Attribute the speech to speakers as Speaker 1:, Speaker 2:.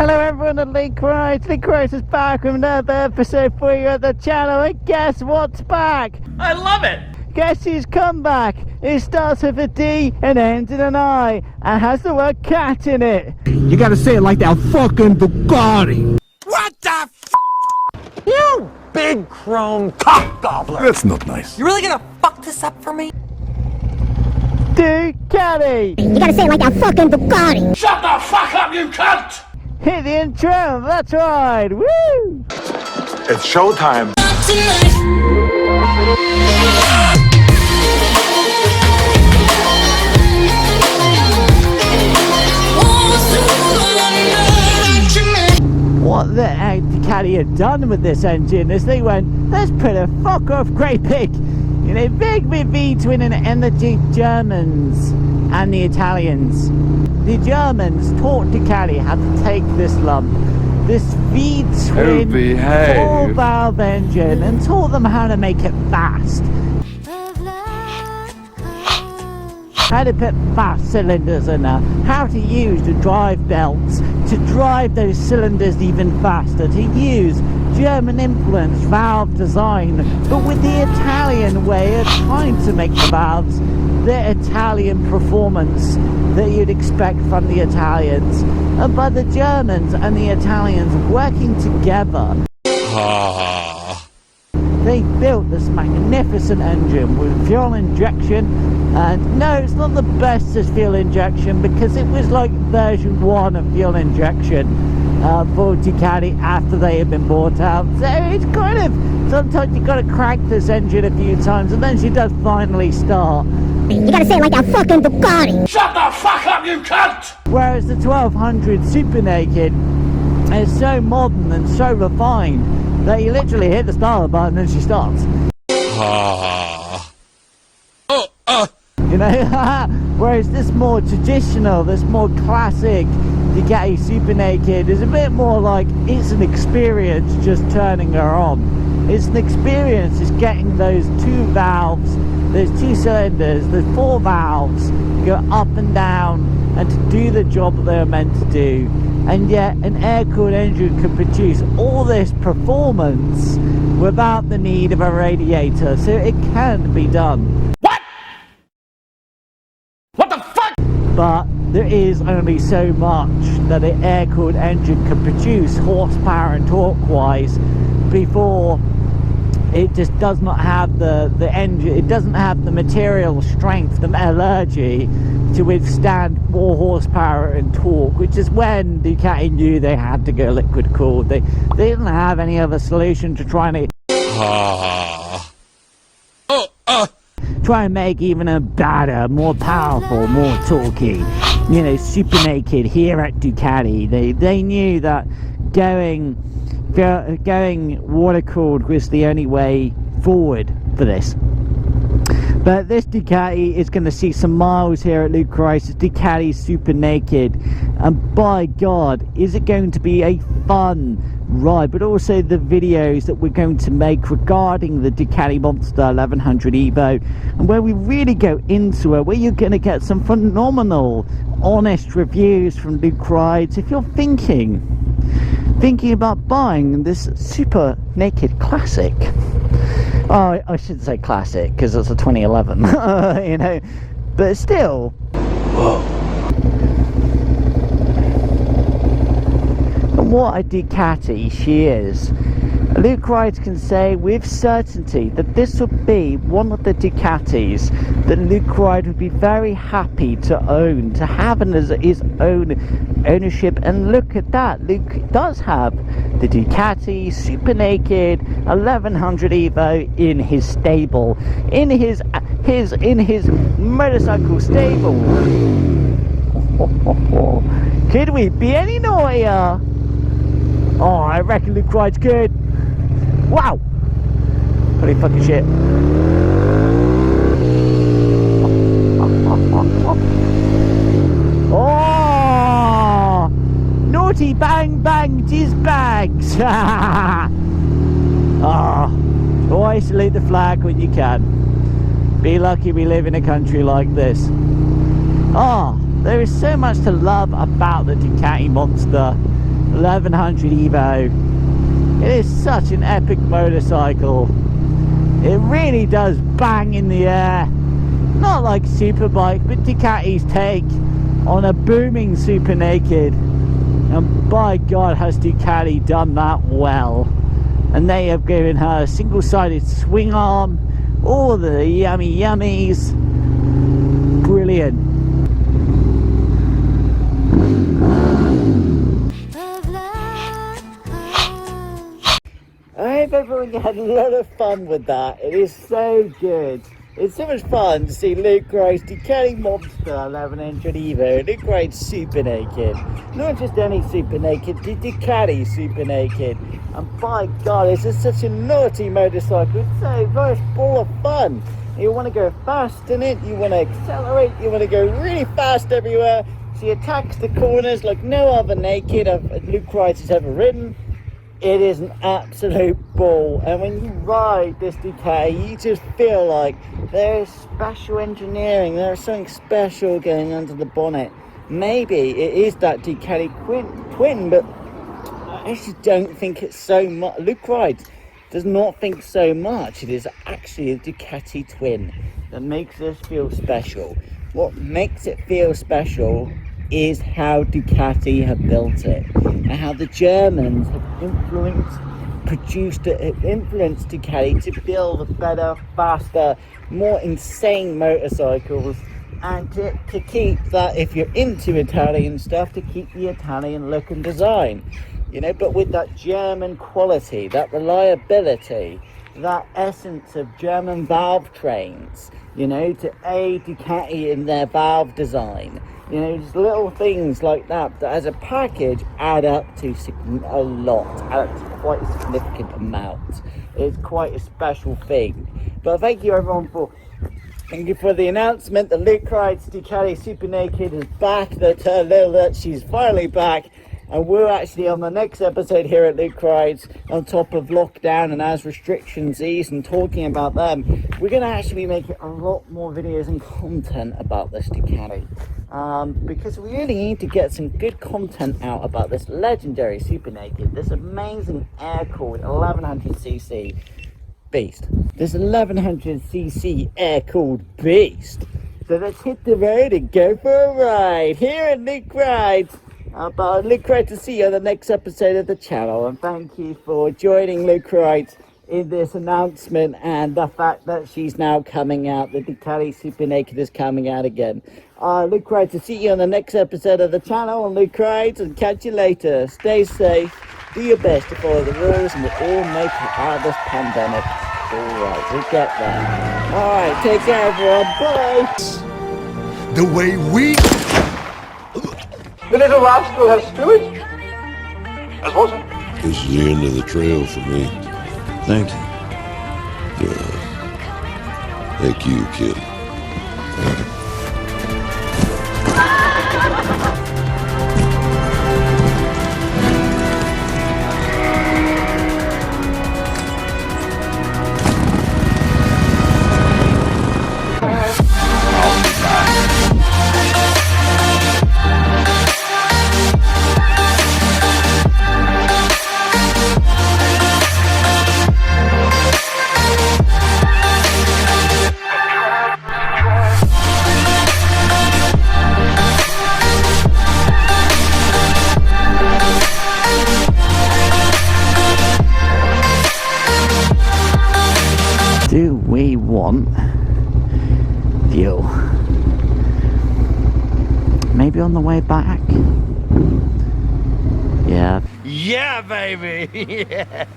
Speaker 1: Hello everyone at Luke Rides. Luke Rides is back with another episode for you at the channel, and guess what's back?
Speaker 2: I love it!
Speaker 1: Guess who's come back? It starts with a D and ends in an I and has the word cat in it.
Speaker 3: You gotta say it like that fucking Ducati.
Speaker 2: What the f***? You big chrome cock gobbler!
Speaker 4: That's not nice.
Speaker 2: You really gonna fuck this up for me?
Speaker 1: Ducati!
Speaker 5: You gotta say it like that fucking Ducati.
Speaker 2: Shut the fuck up, you cunt!
Speaker 1: Hit the intro, that's right, woo!
Speaker 4: It's showtime.
Speaker 1: What the Ducati had done with this engine is they went, let's put a fuck off great big, you know, big between the Germans and the Italians. The Germans taught Ducati how to take this lump, this V-twin 4-valve engine, and taught them how to make it fast. How to put fast cylinders in there, how to use the drive belts to drive those cylinders even faster, to use German influence valve design, but with the Italian way of trying to make the valves, the Italian performance that you'd expect from the Italians, and by the Germans and the Italians working together. They built this magnificent engine with fuel injection, and no, it's not the best as fuel injection because it was like version 1 of fuel injection for Ducati after they had been bought out. So it's kind of, sometimes you've got to crank this engine a few times and then she does finally start.
Speaker 5: You gotta say it like that fucking Ducati.
Speaker 2: Shut the fuck up, you cunt!
Speaker 1: Whereas the 1200 Supernaked is so modern and so refined that you literally hit the starter button and she starts. You know, whereas this more traditional, this more classic Ducati Supernaked is a bit more like it's an experience just turning her on. It's an experience just getting those 2 valves, those 2 cylinders, those 4 valves go up and down and to do the job that they're meant to do. And yet an air-cooled engine can produce all this performance without the need of a radiator, so it can be done.
Speaker 2: What? What the fuck?
Speaker 1: But there is only so much that an air-cooled engine can produce horsepower and torque-wise before it just does not have the engine, it doesn't have the material strength, the metallurgy to withstand more horsepower and torque, which is when Ducati knew they had to go liquid cooled. They didn't have any other solution to try and try and make even a better, more powerful, more torquey, you know, Supernaked here at Ducati. They knew that going water cooled was the only way forward for this. But this Ducati is going to see some miles here at Luke Rides Ducati Supernaked, and by God, is it going to be a fun ride, but also the videos that we're going to make regarding the Ducati Monster 1100 Evo, and where we really go into it, where you're going to get some phenomenal, honest reviews from Luke Rides if you're thinking about buying this Supernaked Classic. Oh, I shouldn't say classic because it's a 2011, you know, but still. Whoa. And what a Ducati she is. Luke Rides can say with certainty that this would be one of the Ducatis that Luke Ride would be very happy to own, to have as his own ownership. And look at that, Luke does have the Ducati Supernaked 1100 Evo in his stable, in his motorcycle stable. Could we be any naughtier? Oh, I reckon Luke Ride's good. Wow! Holy fucking shit. Oh! Naughty bang bang jizz bags! Always salute the flag when you can. Be lucky we live in a country like this. There is so much to love about the Ducati Monster. 1100 Evo. It is such an epic motorcycle. It really does bang in the air. Not like Superbike, but Ducati's take on a booming Supernaked. And by God, has Ducati done that well. And they have given her a single-sided swing arm, all the yummy yummies. Brilliant. I hope everyone had a lot of fun with that. It is so good. It's so much fun to see Luke Rides Ducati Monster 1100 Evo, Luke Rides Supernaked. Not just any Supernaked, the Ducati Supernaked. And by God, it's just such a naughty motorcycle. It's so very full of fun. You want to go fast in it, you want to accelerate, you want to go really fast everywhere. She attacks the corners like no other naked Luke Rides has ever ridden. It is an absolute ball, and when you ride this Ducati, you just feel like there is special engineering, there is something special going under the bonnet. Maybe it is that Ducati twin, but I just don't think it's so much. Luke Rides does not think so much. It is actually a Ducati twin that makes us feel special. What makes it feel special is how Ducati have built it, and how the Germans have influenced Ducati to build better, faster, more insane motorcycles, and to keep that, if you're into Italian stuff, to keep the Italian look and design, you know, but with that German quality, that reliability, that essence of German valve trains, you know, to aid Ducati in their valve design. You know, just little things like that as a package add up to a lot, add up to quite a significant amount. It's quite a special thing. But thank you everyone for the announcement that Luke Rides Ducati Supernaked is back, that she's finally back. And we're actually on the next episode here at Luke Rides, on top of lockdown and as restrictions ease and talking about them, we're going to actually be making a lot more videos and content about this Ducati. Because we really need to get some good content out about this legendary Supernaked, this amazing air-cooled 1100cc beast. This 1100cc air-cooled beast. So let's hit the road and go for a ride here at Luke Rides. But I look great to see you on the next episode of the channel, and thank you for joining Luke Rides in this announcement and the fact that she's now coming out. The Ducati Supernaked is coming out again. Luke Rides to see you on the next episode of the channel on Luke Rides, and catch you later. Stay safe, do your best to follow the rules, and we'll all make it out of this pandemic. Alright, we'll get there. Alright, take care everyone, bye!
Speaker 4: The way we...
Speaker 2: The little rascal has spillage. As was it?
Speaker 6: This is the end of the trail for me.
Speaker 7: Thank you.
Speaker 6: Yeah. Thank you, kid.
Speaker 1: Do we want fuel? Maybe on the way back? Yeah.
Speaker 2: Yeah, baby! Yeah.